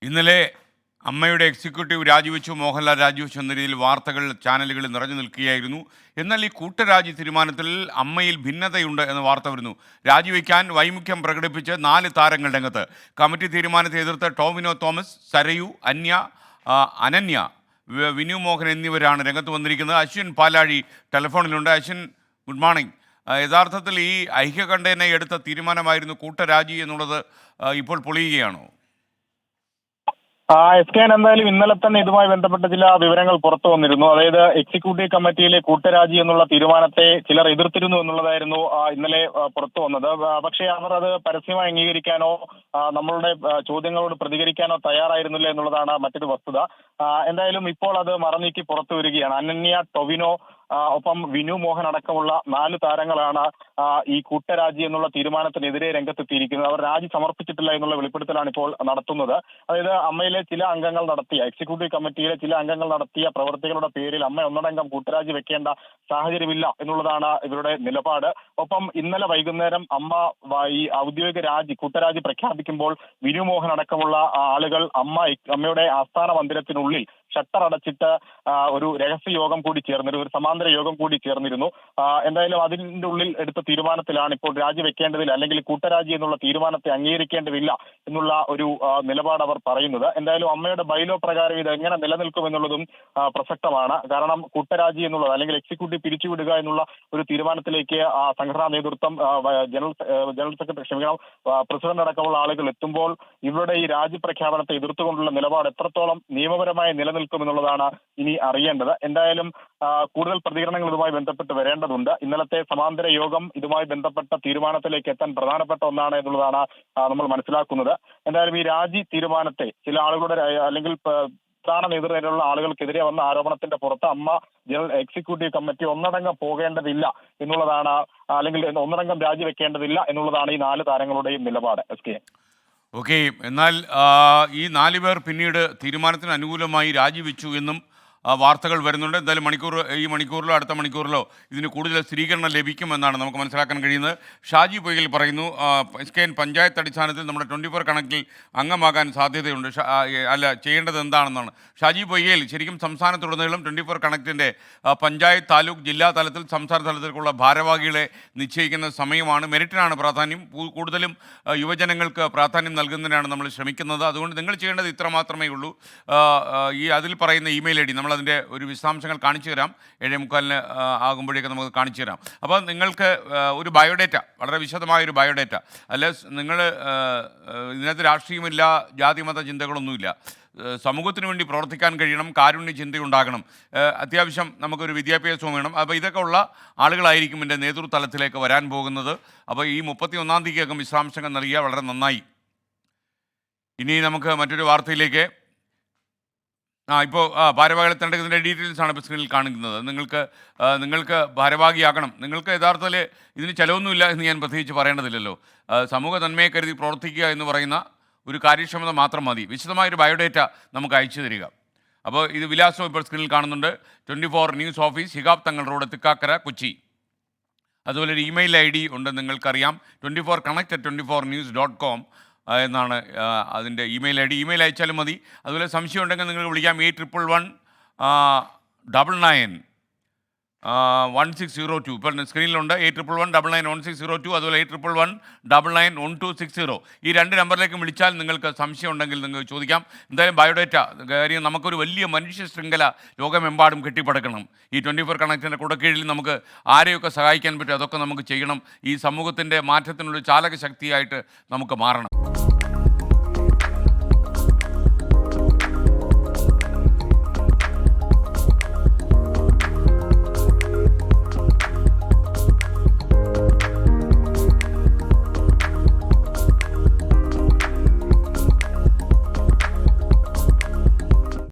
ഇന്നലെ അമ്മയുടെ എക്സിക്യൂട്ടീവ് രാജിവെച്ചു, മോഹൻലാൽ രാജിവെച്ചു എന്ന രീതിയിൽ വാർത്തകൾ ചാനലുകളിൽ നിറഞ്ഞു നിൽക്കുകയായിരുന്നു. എന്നാൽ ഈ കൂട്ടരാജി തീരുമാനത്തിൽ അമ്മയിൽ ഭിന്നതയുണ്ട് എന്ന വാർത്ത വരുന്നു. രാജിവെക്കാൻ വൈമുഖ്യം പ്രകടിപ്പിച്ച് 4 താരങ്ങൾ രംഗത്ത്. കമ്മിറ്റി തീരുമാനത്തെ എതിർത്ത് ടോവിനോ തോമസ്, സരയു, അനന്യ, വിനു മോഹൻ എന്നിവരാണ് രംഗത്ത് വന്നിരിക്കുന്നത്. അശ്വിൻ പാലാഴി ടെലിഫോണിലുണ്ട്. Ashwin, good morning. യഥാർത്ഥത്തിൽ ഈ ഐക്യകണ്ഠേന എടുത്ത തീരുമാനമായിരുന്നു കൂട്ടരാജി എന്നുള്ളത് ഇപ്പോൾ പൊളിയുകയാണോ? SKN എന്തായാലും ഇന്നലെ തന്നെ ഇതുമായി ബന്ധപ്പെട്ട ചില വിവരങ്ങൾ പുറത്തു വന്നിരുന്നു. അതായത് എക്സിക്യൂട്ടീവ് കമ്മിറ്റിയിലെ കൂട്ടരാജി എന്നുള്ള തീരുമാനത്തെ ചിലർ എതിർത്തിരുന്നു എന്നുള്ളതായിരുന്നു ഇന്നലെ പുറത്തു വന്നത്. പക്ഷേ അവർ അത് പരസ്യമായി അംഗീകരിക്കാനോ നമ്മളുടെ ചോദ്യങ്ങളോട് പ്രതികരിക്കാനോ തയ്യാറായിരുന്നില്ല എന്നുള്ളതാണ് മറ്റൊരു വസ്തുത. എന്തായാലും ഇപ്പോൾ അത് മറനീക്കി പുറത്തു വരികയാണ്. അനന്യ, ടൊവിനോ, ഒപ്പം വിനു മോഹൻ അടക്കമുള്ള 4 താരങ്ങളാണ് ഈ കൂട്ടരാജി എന്നുള്ള തീരുമാനത്തിനെതിരെ രംഗത്തെത്തിയിരിക്കുന്നത്. അവർ രാജി സമർപ്പിച്ചിട്ടില്ല എന്നുള്ള വെളിപ്പെടുത്തലാണ് ഇപ്പോൾ നടത്തുന്നത്. അതായത് അമ്മയിലെ ചില അംഗങ്ങൾ നടത്തിയ, എക്സിക്യൂട്ടീവ് കമ്മിറ്റിയിലെ ചില അംഗങ്ങൾ നടത്തിയ പ്രവർത്തികളുടെ പേരിൽ അമ്മ ഒന്നടങ്കം കൂട്ടരാജി വെക്കേണ്ട സാഹചര്യമില്ല എന്നുള്ളതാണ് ഇവരുടെ നിലപാട്. ഒപ്പം ഇന്നലെ വൈകുന്നേരം അമ്മ ഈ ഔദ്യോഗിക കൂട്ടരാജി പ്രഖ്യാപിക്കുമ്പോൾ വിനു മോഹൻ അടക്കമുള്ള ആളുകൾ അമ്മയുടെ ആസ്ഥാന മന്ദിരത്തിനുള്ളിൽ ഷട്ടർ അടച്ചിട്ട് ഒരു രഹസ്യ യോഗം കൂടി ചേർന്നിരുന്നു, ഒരു സമാന്തര യോഗം കൂടി ചേർന്നിരുന്നു. എന്തായാലും അതിന്റെ ഉള്ളിൽ എടുത്ത തീരുമാനത്തിലാണ് ഇപ്പോൾ രാജിവെക്കേണ്ടതില്ല, അല്ലെങ്കിൽ കൂട്ടരാജി എന്നുള്ള തീരുമാനത്തെ അംഗീകരിക്കേണ്ടതില്ല എന്നുള്ള ഒരു നിലപാട് അവർ പറയുന്നത്. എന്തായാലും അമ്മയുടെ ബൈലോ പ്രകാരം ഇത് എങ്ങനെ നിലനിൽക്കുമെന്നുള്ളതും പ്രസക്തമാണ്. കാരണം കൂട്ടരാജി എന്നുള്ളത്, അല്ലെങ്കിൽ എക്സിക്യൂട്ടീവ് പിരിച്ചുവിടുക എന്നുള്ള ഒരു തീരുമാനത്തിലേക്ക് സംഘടനാ നേതൃത്വം, ജനറൽ സെക്രട്ടറി, പ്രസിഡന്റ് അടക്കമുള്ള ആളുകൾ എത്തുമ്പോൾ ഇവരുടെ ഈ രാജി പ്രഖ്യാപനത്തെ എതിർത്തുകൊണ്ടുള്ള നിലപാട് എത്രത്തോളം നിയമപരമായി നിലനിൽക്കുമെന്നുള്ളതാണ് ഇനി അറിയേണ്ടത്. എന്തായാലും കൂടുതൽ പ്രതികരണങ്ങൾ ഇതുമായി ബന്ധപ്പെട്ട് വരേണ്ടതുണ്ട്. ഇന്നലത്തെ സമാന്തര യോഗം ഇതുമായി ബന്ധപ്പെട്ട തീരുമാനത്തിലേക്ക് എത്താൻ പ്രധാനപ്പെട്ട ഒന്നാണ് എന്നുള്ളതാണ് നമ്മൾ മനസ്സിലാക്കുന്നത്. എന്തായാലും ഈ രാജി തീരുമാനത്തെ ചില ആളുകളുടെ, അല്ലെങ്കിൽ പ്രധാന നേതൃത്വത്തിലുള്ള ആളുകൾക്കെതിരെ വന്ന ആരോപണത്തിന്റെ പുറത്ത് അമ്മ എക്സിക്യൂട്ടീവ് കമ്മിറ്റി ഒന്നടങ്കം പോകേണ്ടതില്ല എന്നുള്ളതാണ്, അല്ലെങ്കിൽ ഒന്നടങ്കം രാജിവെക്കേണ്ടതില്ല എന്നുള്ളതാണ് ഈ 4 താരങ്ങളുടെയും നിലപാട്. ഓക്കെ, എന്നാൽ ഈ 4 പേർ പിന്നീട് തീരുമാനത്തിന് അനുകൂലമായി രാജിവെച്ചു എന്നും വാർത്തകൾ വരുന്നുണ്ട്. എന്തായാലും ഈ മണിക്കൂറിലോ അടുത്ത മണിക്കൂറിലോ ഇതിന് കൂടുതൽ സ്ഥിരീകരണം ലഭിക്കുമെന്നാണ് നമുക്ക് മനസ്സിലാക്കാൻ കഴിയുന്നത്. ഷാജി പൊയ്കൽ പറയുന്നു, SKN പഞ്ചായത്ത് അടിസ്ഥാനത്തിൽ നമ്മുടെ 24 കണക്കിൽ അംഗമാകാൻ സാധ്യതയുണ്ട്. ചെയ്യേണ്ടത് എന്താണെന്നാണ് ഷാജി പൊയ്കൽ. ശരിക്കും സംസ്ഥാനത്തുടനീളം 24 കണക്റ്റിൻ്റെ പഞ്ചായത്ത്, താലൂക്ക്, ജില്ലാ തലത്തിൽ, സംസ്ഥാന തലത്തിലുള്ള ഭാരവാഹികളെ നിശ്ചയിക്കുന്ന സമയമാണ്. മെറിറ്റിനാണ് പ്രാധാന്യം. കൂടുതലും യുവജനങ്ങൾക്ക് പ്രാധാന്യം നൽകുന്നതിനാണ് നമ്മൾ ശ്രമിക്കുന്നത്. അതുകൊണ്ട് നിങ്ങൾ ചെയ്യേണ്ടത് ഇത്ര മാത്രമേ ഉള്ളൂ. അതിൽ പറയുന്ന ഇമെയിൽ ID നമ്മളതിൻ്റെ ഒരു വിശദാംശങ്ങൾ കാണിച്ചു തരാം. 7:45 ആകുമ്പോഴേക്കും നമുക്ക് കാണിച്ചു തരാം. അപ്പോൾ നിങ്ങൾക്ക് ഒരു ബയോഡേറ്റ, വളരെ വിശദമായൊരു ബയോഡേറ്റ, അല്ലെ നിങ്ങൾ ഇതിനകത്ത് രാഷ്ട്രീയമില്ല, ജാതിമത ചിന്തകളൊന്നുമില്ല, സമൂഹത്തിന് വേണ്ടി പ്രവർത്തിക്കാൻ കഴിയണം, കാരുണ്യ ചിന്തയുണ്ടാകണം, അത്യാവശ്യം നമുക്കൊരു വിദ്യാഭ്യാസവും വേണം. അപ്പോൾ ഇതൊക്കെ ഉള്ള ആളുകളായിരിക്കും എൻ്റെ നേതൃതലത്തിലേക്ക് വരാൻ പോകുന്നത്. അപ്പോൾ ഈ 31-ാം തീയതിക്കകം വിശദാംശങ്ങൾ നൽകിയാൽ വളരെ നന്നായി. ഇനി നമുക്ക് മറ്റൊരു വാർത്തയിലേക്ക്. ഇപ്പോൾ ഭാരവാഹികളെ തിരഞ്ഞെടുക്കുന്നതിൻ്റെ ഡീറ്റെയിൽസാണ് ഇപ്പോൾ സ്ക്രീനിൽ കാണിക്കുന്നത്. നിങ്ങൾക്ക് ഭാരവാഹിയാകണം. നിങ്ങൾക്ക് യഥാർത്ഥത്തിൽ ഇതിന് ചിലവൊന്നുമില്ല എന്ന് ഞാൻ പ്രത്യേകിച്ച് പറയേണ്ടതില്ലല്ലോ. സമൂഹ നന്മയെ കരുതി പ്രവർത്തിക്കുക എന്ന് പറയുന്ന ഒരു കാര്യക്ഷമത മാത്രം മതി. വിശദമായൊരു ബയോഡേറ്റ നമുക്ക് അയച്ചു തരിക. അപ്പോൾ ഇത് വിലാസം ഇപ്പോൾ സ്ക്രീനിൽ കാണുന്നുണ്ട്. 24 ന്യൂസ് ഓഫീസ്, ഹിഗാബ് തങ്ങൾ റോഡ്, തൃക്കാക്കര, കൊച്ചി. അതുപോലെ ഒരു ഇമെയിൽ ID ഉണ്ട്, നിങ്ങൾക്കറിയാം, 24connect@24news.com എന്നാണ് അതിൻ്റെ ഇമെയിൽ ID. ഇമെയിൽ അയച്ചാലും മതി. അതുപോലെ സംശയം ഉണ്ടെങ്കിൽ നിങ്ങൾ വിളിക്കാം 8111-1602. ഇപ്പോൾ സ്ക്രീനിലുണ്ട് 8111-991602. അതുപോലെ 8111-991260. ഈ 2 നമ്പറിലേക്ക് വിളിച്ചാൽ നിങ്ങൾക്ക് സംശയം ഉണ്ടെങ്കിൽ നിങ്ങൾക്ക് ചോദിക്കാം. എന്തായാലും ബയോഡേറ്റ കാര്യം, നമുക്കൊരു വലിയ മനുഷ്യ ശൃംഖല ലോകമെമ്പാടും കെട്ടിപ്പടുക്കണം. ഈ 24 കണക്റ്റിൻ്റെ കുടക്കീഴിൽ നമുക്ക് ആരെയൊക്കെ സഹായിക്കാൻ പറ്റും അതൊക്കെ നമുക്ക് ചെയ്യണം. ഈ സമൂഹത്തിൻ്റെ മാറ്റത്തിനുള്ള ചാലക ശക്തിയായിട്ട് നമുക്ക് മാറണം.